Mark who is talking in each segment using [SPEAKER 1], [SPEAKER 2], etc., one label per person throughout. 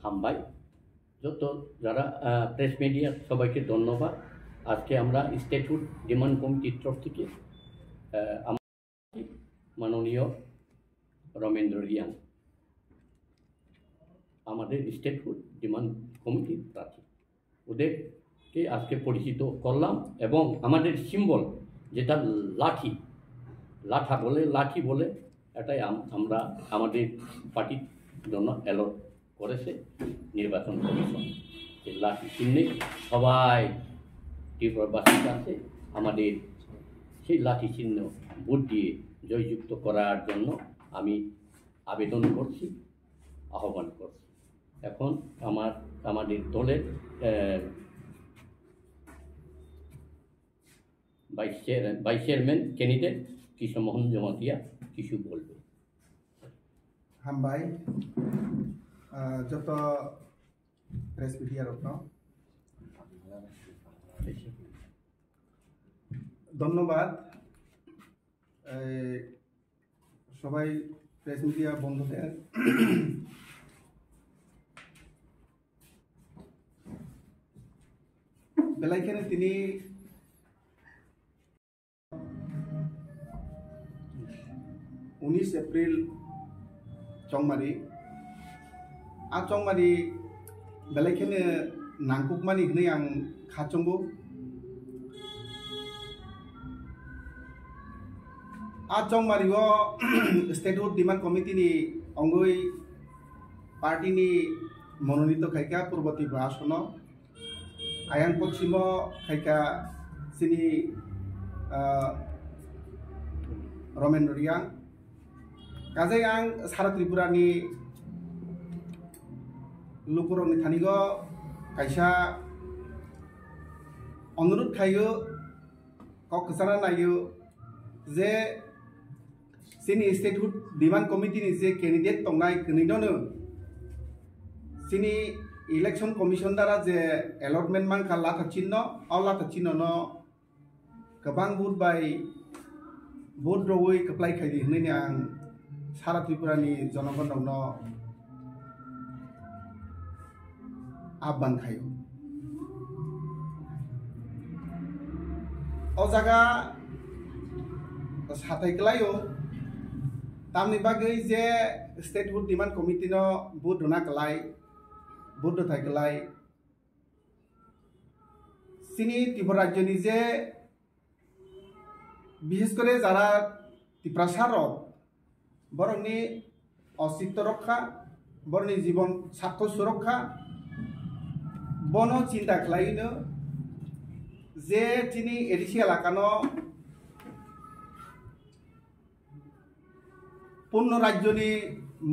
[SPEAKER 1] হামবাই যত যারা press media সবাইকে ধন্যবাদ। আজকে আমরা স্টেটহুড ডিমান্ড কমিটির তরফ থেকে মাননীয় রমেন্দ্র রিয়াং আমাদের স্টেটহুড ডিমান্ড কমিটির প্রার্থী, ওদেরকে আজকে পরিচিত করলাম এবং আমাদের সিম্বল যেটা লাঠি বলে এটাই আমরা আমাদের পার্টির জন্য অ্যালট করেছে নির্বাচন কমিশন। এই লাঠি চিহ্নে সবাই ত্রিপুরাবাসীর কাছে আমাদের সেই লাঠি চিহ্ন ভোট দিয়ে জয়যুক্ত করার জন্য আমি আবেদন করছি, আহ্বান করছি। এখন আমাদের দলের vice chairman candidate Krishnamohan Jamatia কিছু বলবে।
[SPEAKER 2] হামবাই যত প্রেস মিডিয়া রত্ন ধন্যবাদ। সবাই প্রেস মিডিয়া বন্ধুদের বেলাইখানে তিনি 19 এপ্রিল চংমারি চংমারি বেলাইখানে नांगुकमानि हनै आं खाचंगो चंमारिओ स्टेटहुड डिमांड कमिटी नि अंगै पार्टी नि मनोनीत खायका पूर्वती आसन आयान पश्चिम खायका सिनि रमेन्द्र रियां काजै आं सारा त्रिपुरानि लुकुरनि थानिगो कायसा अनुरोध खायो ककसाना नायो जे सिनि स्टेटहुड डिमांड कमिटी नि जे कैंडिडेट तंनाय गनिनोनो सिनि इलेक्शन कमिशन द्वारा जे अलॉटमेंट मांखा लाथा चिन्ह न गोबां बुथ बाय बुथ रवै कप्लाय खायदि हनैनि आं सारा त्रिपुरानि जनगणनो आह्वान खायो ओ जागा साथायखलायो तामनि बागै जे स्टेटहुड डिमांड कमिटी नो बुथ होना कलाय बुथ थायखलाय सिनि त्रिपुरा राज्यनि जे विशेष करे जारा त्रिपुरासार बरंनि अस्तित्व रक्षा बरंनि जीवन स्वार्थ सुरक्षा बनो चिंता खालायनो जे तिनि एडिसि एलाकानो पूर्ण राज्यनि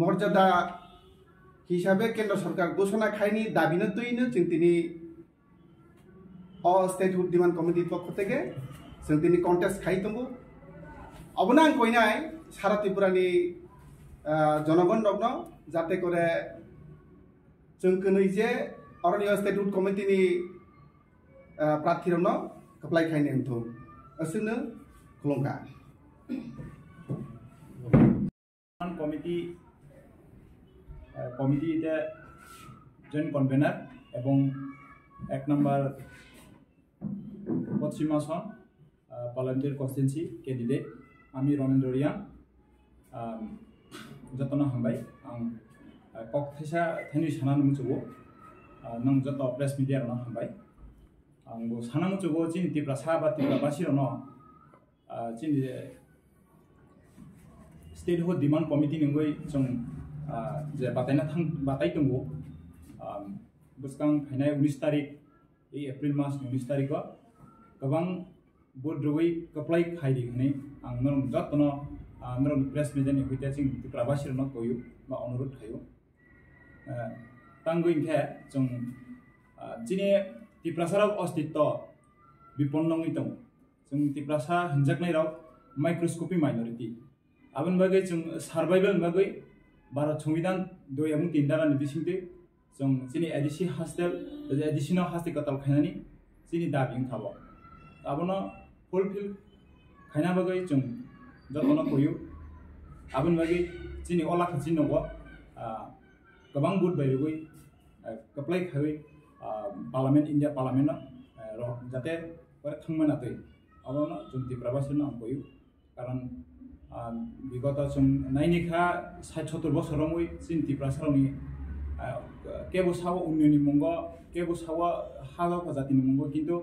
[SPEAKER 2] मर्यादा हिसाबै केंद्र सरकार घोषणा खायनि दाबिनो तैनो जों दिनै स्टेटहुड डिमांड कमिटी पक्ष थेके जों दिनै कन्टेस्ट खाय दंगो अबनो आं कइनाय सारा त्रिपुरानि जनगण रगनो जाते करे जों कनै जे अरण्य स्टेटहुड कमिटी नि प्रार्थी रगनो कप्लाय खायने हंथो असनो खुलुमका
[SPEAKER 3] कमिटी इते जॉइंट कन्वेनर एवं 1 नम्बर पश्चिम आसन पार्लियामेंटारि कन्स्टिट्युएन्सी कैंडिडेट आमी रमेन्द्र रियां जतन हामबाय आं ककथेसा थेनि साना मुचुगो नों जत प्रेस मीडिया रनो हामबाय आंबो साना मुचुगो चिनि तिप्रा साबा तिप्रा बासि रनो चिनि स्टेटहुड डिमांड कमिटी नंगै जों जे बाताय दंगो बसकां फैनाय 19 तारिख एप्रिल मास 19 तारिखआव गोबां बुथ रवै कप्लाय खायदि हनै आं नरम जतन नरम प्रेस मीडियानि होइता जों तिप्रा बासि रनो कयो बा अनुरोध खायो तांगो इनखे जों चिनि तिप्रासाराव अस्तित्व विपन्नङै दं जों तिप्रासा हिनजाकनाय राव माइक्रोस्कोपी माइनरिटी आबन बागै जों सार्वाइवल बागै भारत संविधान 2 एवं 3 दारानि बिसिंते जों चिनि एडिसि हस्टेल एडिसिनल हस्टेल कतल खायनानि चिनि दाबिं थाबो आबनो फुलफिल खायना बागै जों जतन कयो आबन बागै चिनि अला खाचिन नगो गोबां booth बायगै keplai khawi parliament India parliament jate thangmana tei abono jung tiprabasino amboyu karon bigota jung nainikha 60-70 bosoromui sin tiprasaroni kebo sawo unniyoni mungo kebo sawo haga khajatini mungo kintu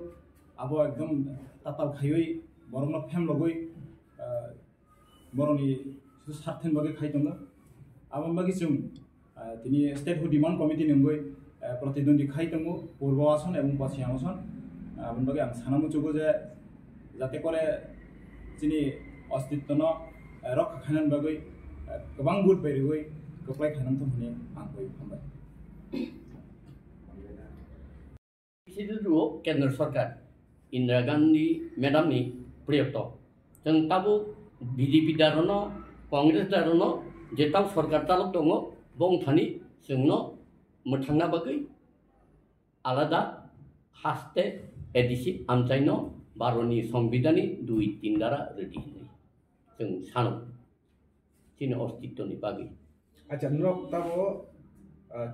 [SPEAKER 3] abo ekdom tatal khayoi borongno fem logoi boroni sarthen bage khaitongo abon bagi jung tini statehood demand committee nungoi प्रतिद्वंदी खाइतंगो पूर्व आसन एवं पश्चिम आसन abon bagi ang sanamu chugo je jate kore chini अस्तित्व न रक्षा खानन bagoi gobang bud berigoi keplai khanam to hune angkoi hambai
[SPEAKER 1] Sidu Kendra Sarkar Indira Gandhi Madam ni proyekto jeng tabu BJP darono Congress darono jetau sarkar taluk dongo bong thani jengno mothangna bagai alada haste edisi amchaino baroni संविधानी 2-3 dara ready jeng sano chini ostitto ni bagi
[SPEAKER 2] acha nok tabo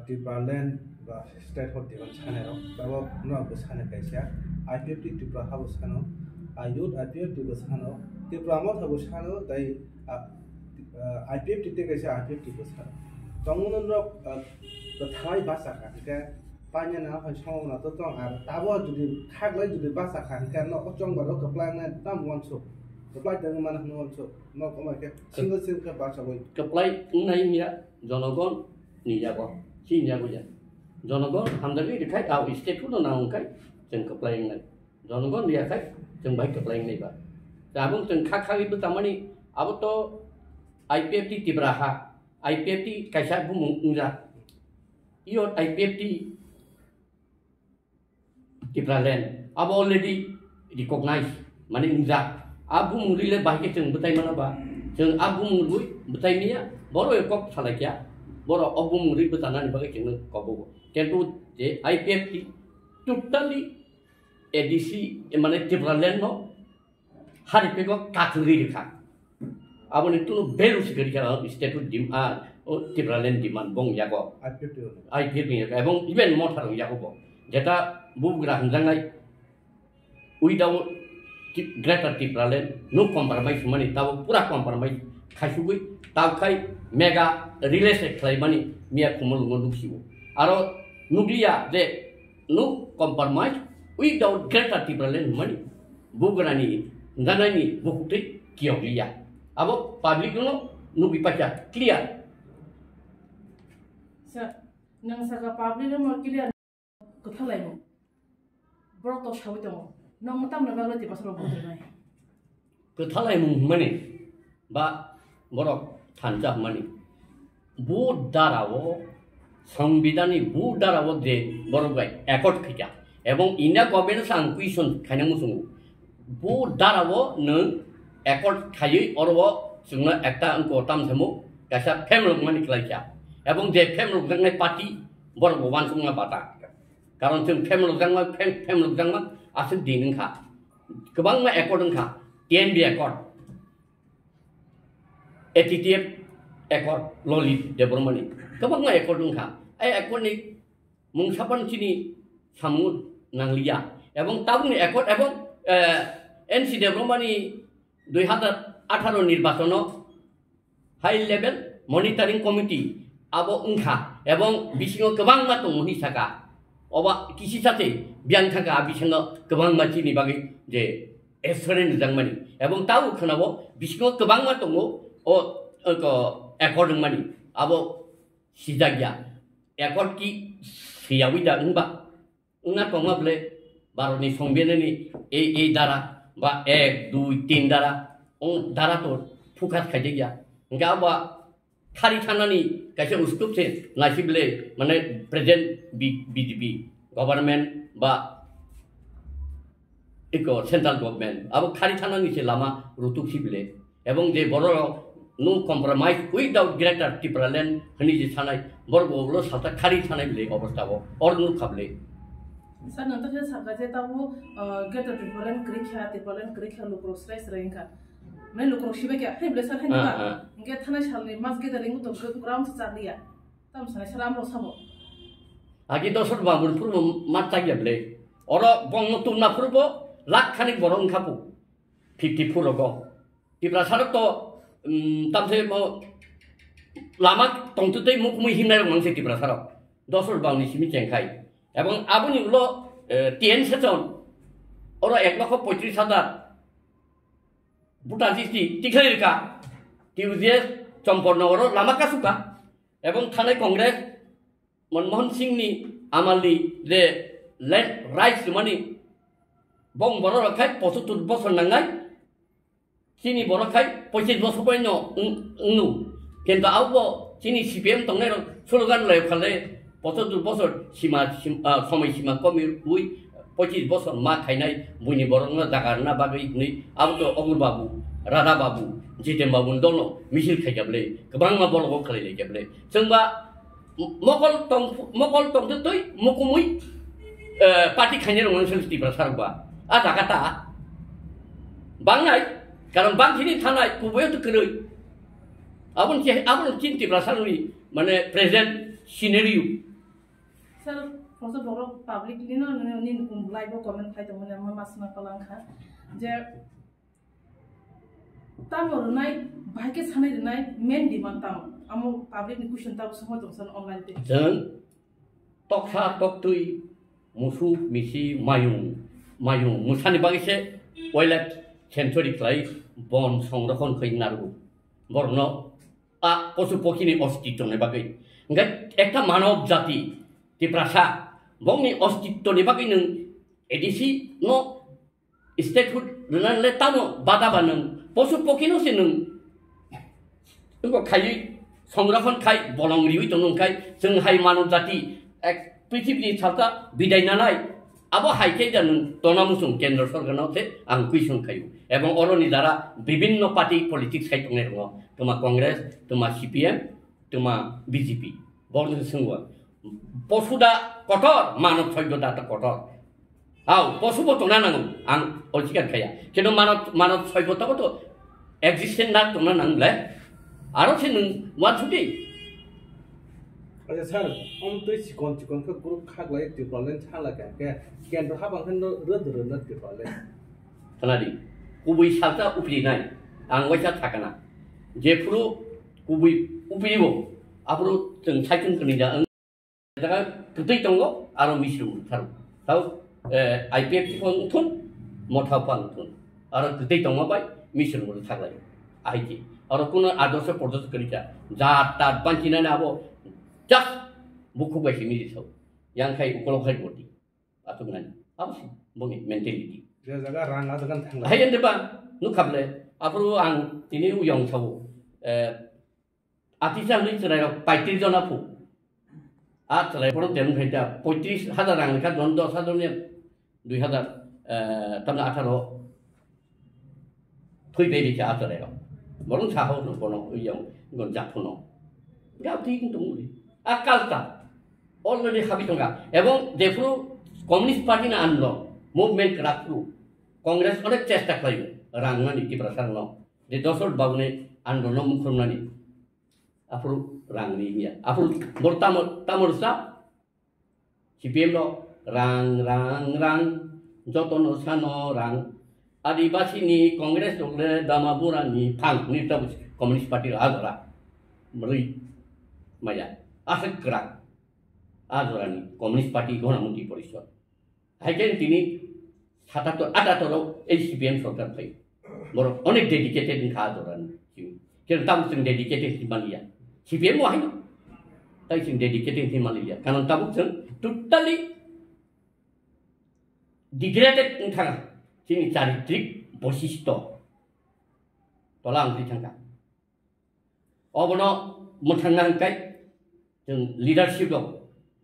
[SPEAKER 2] Tipraland ba state hot diwan chane ro tabo nok bo chane kaisa IPFT Tipra habo chano ayut IPFT bo chano Tipra mo habo chano dai IPFT te kaisa IPFT bo chano tongnon rok thai basa ka ke panya na ha chong na to tong ar tabo judi thak lai judi basa khan ke no ko chong ba ro kaplang na tam won so keplai dang mana won so no ko ma ke single ke basa boy
[SPEAKER 1] keplai nai mia jonogon ni jago si jago ja jonogon hamdagi dikai au state ku na kai jeng keplai nai jonogon dia kai jeng bai keplai nai ba dabung jeng khakha itu tamani abo to IPFT Tibraha IPFT kaisa bu mungja iyo IPFT Tipraland abo already recognized mani mungja abu murile bahke jeng betai mana ba jeng abu mului betai mia boro ekok salakya boro abu muri betana ni bagai jeng kobo kentu je IPFT totally edisi mane Tipraland no hari pego kathuri rekha abo ni tunu belu sigari kala state dim Tipraland demand bong yago IPFT ebong even more tharo yago bo jeta bugra hanjangai without greater Tipraland no compromise money tabo pura compromise khasugui taw khai mega related khlai mani mia kumul ngoduksibo aro nuglia de no compromise without greater Tipraland money bugra ni nganani bukute kioglia abo public no nubi pacha clear
[SPEAKER 4] sa nang saka public no clear kothalai mo bro to shawito mo nang matam na bagla ti pasro bo nai
[SPEAKER 1] kothalai mo mane ba borok thanja mani bu darawo সংবিধানী bu darawo de borogai accord khija ebong india government sang question khainamu sungu bu darawo nang accord khayoi orwo sungna ekta angko tam themu kasa family mani klaija ebong je family jangai party borgo wan sunga bata karon jeng family jangma asin dining kha kebang ma accord kha TNB accord ATTF accord loli development kebang ma accord kha ai accord ni mungsapan sini samud nanglia ebong taung ni accord ebong NC development ni 2018 নির্বাচন high level monitoring committee আবো উংখা এবং বিসিং গোবাং মা দङ हिसाका अबा किसी साथे बियान थाका बिसंग गोबां मानसिनि बागै जे एसरेन जांमानि एवं ताउ खनाबो बिसंग गोबां मा दङ ओ एकर्ड मानि आबो सिजागिया एकर्ड की सियाविदा उंबा उना दङब्ले भारतनि संबिधाननि ए Dara ba 1 2 3 dara on dara to fukat khajia nga ba khari thanani kaise ustup se nasible mane present BJP government ba eko central government abo khari thanani se lama rutuk sible ebong je boro no compromise without greater Tipraland hani je thanai borgo lo sata khari thanai bile obostha bo or nu khable
[SPEAKER 4] sa nanta je sarga je tabu greater Tipraland krikha lukro stress rainka मैं लोकरों शिवे क्या है blusher है ना इनके थाने शाल ने मस्जिद ring तो ग्राउंड से चालिया तब सने सलाम रो सबो
[SPEAKER 1] Agi dosor bangun purbo mata gable. Oro bong tuna purbo lak khanik borong kapu. 50 logo. Di prasarok to tamse mo lama tongtutei mukmui himnai rong se di prasarok. Dosor bangni simi jengkai. Ebong abuni ulo tien sejon. Oro 1,35,000 Buta sisi tikhai ka. Tiuzie Chomporno oro lama kasuka. Ebong thanai Kongres Manmohan Singh ni amali le land rights money. Bong boro rakai posutur bosor nangai. Sini boro kai posit bosor poino nu. Kenta awo sini CPM tongne slogan le khale posutur bosor sima somai sima komi ui posit bosor ma khainai buni borong na jagarna bagai ni auto Ogur Babu Radha Babu Jitem Babu dono misil khaijable kebang ma bolo khale le jable sengba mokol tong tutui mukumui parti khainai rong selesti prasarba ada kata bangai karam bang sini thanai kuboy tu keroi abun cinti prasarui mane present scenario
[SPEAKER 4] sir foto boro public lino nin kum live comment khai to mane masna kalangkha je tamor nai bhaike sanai nai main demand tam amo public ni question ta somo tongsan online te
[SPEAKER 1] jan toksa toktui musu misi mayung musani bagise oilat century klai bon সংরক্ষণ কই নারগু বর্ণ পশু পক্ষিনী অস্তিত্ব নে বাকি nga একটা মানব জাতি তিপ্রাসা বংনি অস্তিত্ব নে বাকি নং এডিসি নো স্টেটহুড রনালে তামো বাদাবা নং পশু পক্ষিনো সে নং তো খাই সংরক্ষণ খাই বলং রিউই তো নং খাই जों হাই মানব জাতি এক পৃথিবীনি ছাতা বিদায় নালাই abo haike janun tonamusung kendra sorganate ang kuisung kayu ebong oroni dara bibinno party politics kai tongner ngo tuma Congress tuma CPM tuma BJP borno sungwa posuda kotor manok soydoda ta kotor au posubo tona nang ang olchikan kaya keno manok soybota to existent na tona nang le aro sinung what today
[SPEAKER 5] अच्छा sir हम तो chicken का group खाग like टिप्रोलेन छाला के केंद्र हाबांखन रद टिप्रोलेन
[SPEAKER 1] तनादि गुबै सालता उप्लिनाय आं वाइसा थाकाना जेफ्रु गुबै उप्लिबो आफ्रु जों साइकन कनिदा दागा गदै दंगो आरो मिसु थार ताव आइपिएफ थुन मथा पांथुन आरो गदै दंगो बाय मिसु मुर थागलाय आइति आरो कुनो आदर्श प्रदर्श करिका जात बांचिनानै आबो just buku baik ini disau yang kai ukolok kai boti atau mana apa sih bunyi mentality
[SPEAKER 5] dia jaga rangga dengan tangga
[SPEAKER 1] hai yang depan nu kable apa lu ang ini uyang sawo artisan ni cerai paitir jona pu cerai pun temu kerja 35,000 rang kan dondo satunya 2,000 tanda 18 thui baby cha cerai baru sahau tu kono uyang gon japuno gak ting tunggu akalta already habitonga এবং যেফ্রু communist party না আনলো movement রাখু Congress অনেক চেষ্টা করিল রাংনা নীতি প্রসার ন যে দশর বাবুনে আন্দোলন মুখরমনানি আফরু রাংনি মিয়া আফরু তামরসা সিপিএম রাং যতন সানো রাং আদিবাসীনি কংগ্রেস ওগলে দামাবুরানি ফাং নিতা কমিউনিস্ট পার্টির আজরা মরি মায়া asal gerak adoran Komunis Parti Ghanamantri Porishad haken tini ada toro CPM sorkar thai boro onek dedicated kha adoran ken tam sing dedicated himalia CPM mo haino tai sing dedicated himalia kanon tam sing totally degraded thanga sini charitrik boshisto tolang di thanga obono muthangang kai जों leadership दं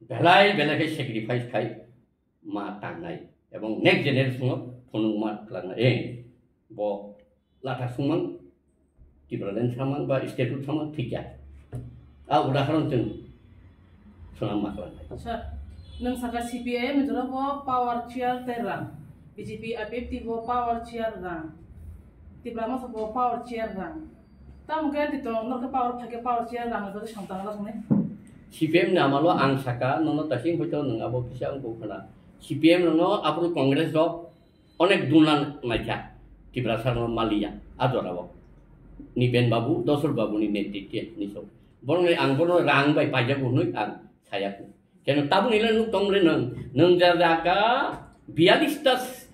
[SPEAKER 1] बेलाय बेलाय sacrifice खाय मा तांनाय एबं next generation फनुं मा खालामनाय ब लाथा सुमन टिप्रोलेन सामान बा स्टेटुट सामान थिया आ उदाहरण जों सुनाम मा खालामनाय
[SPEAKER 4] अच्छा नों साका CPM जरा बो पावर चेयर तेरा BJP APP बो पावर चेयर रां तिब्रामा बो पावर चेयर रां ता मुके तितो नरके पावर फाके पावर चेयर रां जरा संतान लासने
[SPEAKER 1] CPM ni amalo ang saka nono tasing hoito nang abo kisa ang bukana CPM nono apro Kongres ro onek dunan naika Tiprasar no Malia adorabo ni Ben Babu dosor babu ni netike ni so borong ang borong rang bai pajak unui ang saya ku kena tabung ilan nu tongre nang jadaka bialistas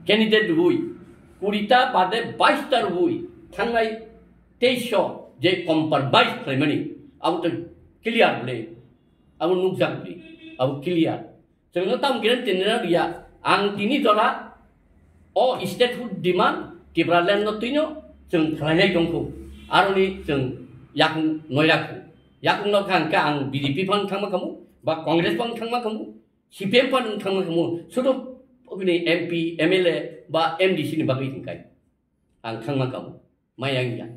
[SPEAKER 1] candidate bui kurita pada 22 tar bui thangai 23 je kompar 22 primary abu tu clear ble abu nukjak ble abu clear sebelum tam kiran tenera dia ang tini dora o statehood demand Tipraland no tino jeng khalai dongku aroni jeng yakung noyaku yakung no kan ka ang BDP pang thangma kamu ba Kongres pang thangma kamu CPM pang thangma kamu sudo ini MP MLA ba MDC ni bagai tingkai ang thangma kamu mayang ya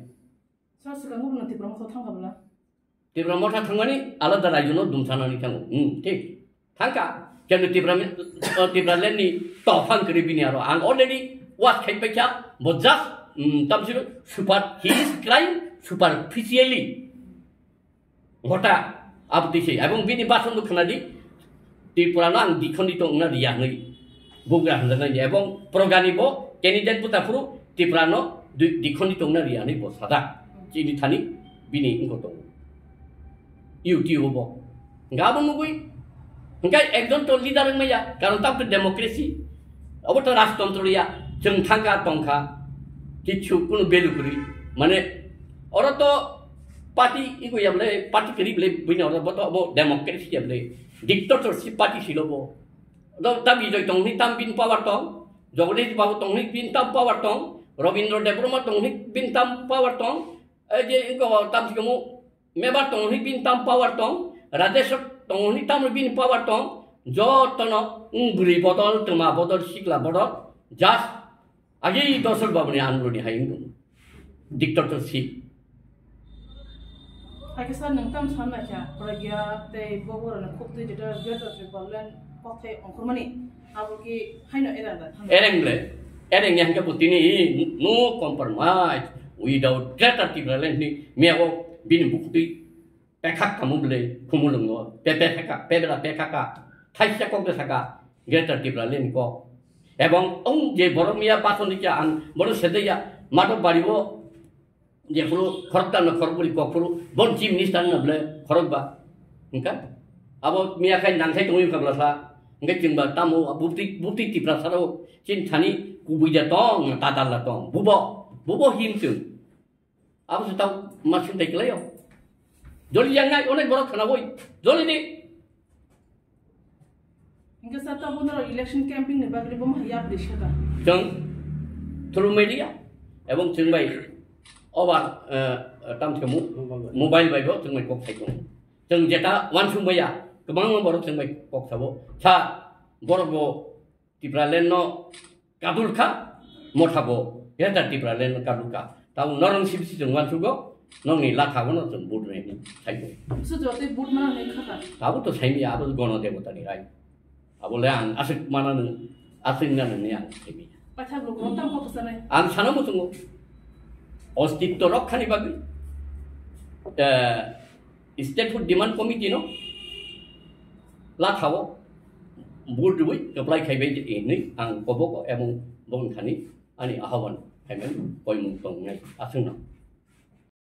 [SPEAKER 4] Sar sekarang gua nanti promo thang kabla.
[SPEAKER 1] Tipramo ta thangani alada rajuno dumsanani thangu ঠিক thangka kenu Tipraland ni tofan kribini aro ang already what khai pacha bojas tamsiro super his crime superficially ngota abdisi abong bini bason du khanadi Tiprano ang dikhondito ngna riya ngai bugra handana ebong prograni bo candidate puta puru Tiprano dikhondito ngna riya ni bo sada chini thani bini ngoto YouTube bo ngabon nugui ngai ekjon to leader maya karon tak demokrasi abo to rajtantro ya jeng thangka tongkha kichu kuno belu kuri mane ora to party iku yable party kri ble bina ora boto abo demokrasi yable dictatorship party silobo do tabi joi tong ni tam bin power tong jogre babu tong ni bin tam power tong Robindra Debroma tong ni bin tam power tong je inko tam sikamu meba tong ni bin tam power tong Rajesh tong ni tam bin power tong jo tono buri botol tuma botol sikla botol jas agi dosol babuni anruni haindu dictatorship
[SPEAKER 4] Pakistan nang tam sama kya pragya te bogor na khupti jeta jeta Tipraland pothe ongkurmani abu ki haino eranda
[SPEAKER 1] ereng yang ke putini no compromise without greater Tipraland ni meo bin bukti pekak kamu bele kumulung no pepeka pebela pekaka thaisya kok desaka greater Tipraland ko ebong ong je boromia pasonikia ang boro sedeya mato baribo je puru khorta no khorburi ko puru bon chief minister na bele khorba engka abo mia kai nang sai tongi kabla sa ngai jingba tamu bukti Tiprasaro chin thani kubuja tong tatala tong bubo himtu abo setau masin dek leo joli yang ngai onek borok khana boy joli ni
[SPEAKER 4] Inga sata bunara election camping ni bagri bom hayap deshaka
[SPEAKER 1] jeng through media ebong jengbai obar tam themu mobile bai bo jengbai kok thai tong jeng jeta wan sumbaya kebang borok jengbai kok sabo cha borok bo Tipraland no kadul kha mothabo yata Tipraland kadul kha tau norong sibsi jeng wan sugo nong ni latha bono jeng bud re ni thai tong
[SPEAKER 4] so jote bud mana ne khaka
[SPEAKER 1] tabu to sai mi abo gono debota ni rai abo le ang asik mana nang asing na ni ang sai
[SPEAKER 4] patha bro tam ko pasane
[SPEAKER 1] ang sana mo tungo ostitto rokhani bagi statehood demand committee no lathawo bud dui apply khai bai ni ang koboko emong bon khani ani ahawan haimen koi mung tong ngai asung na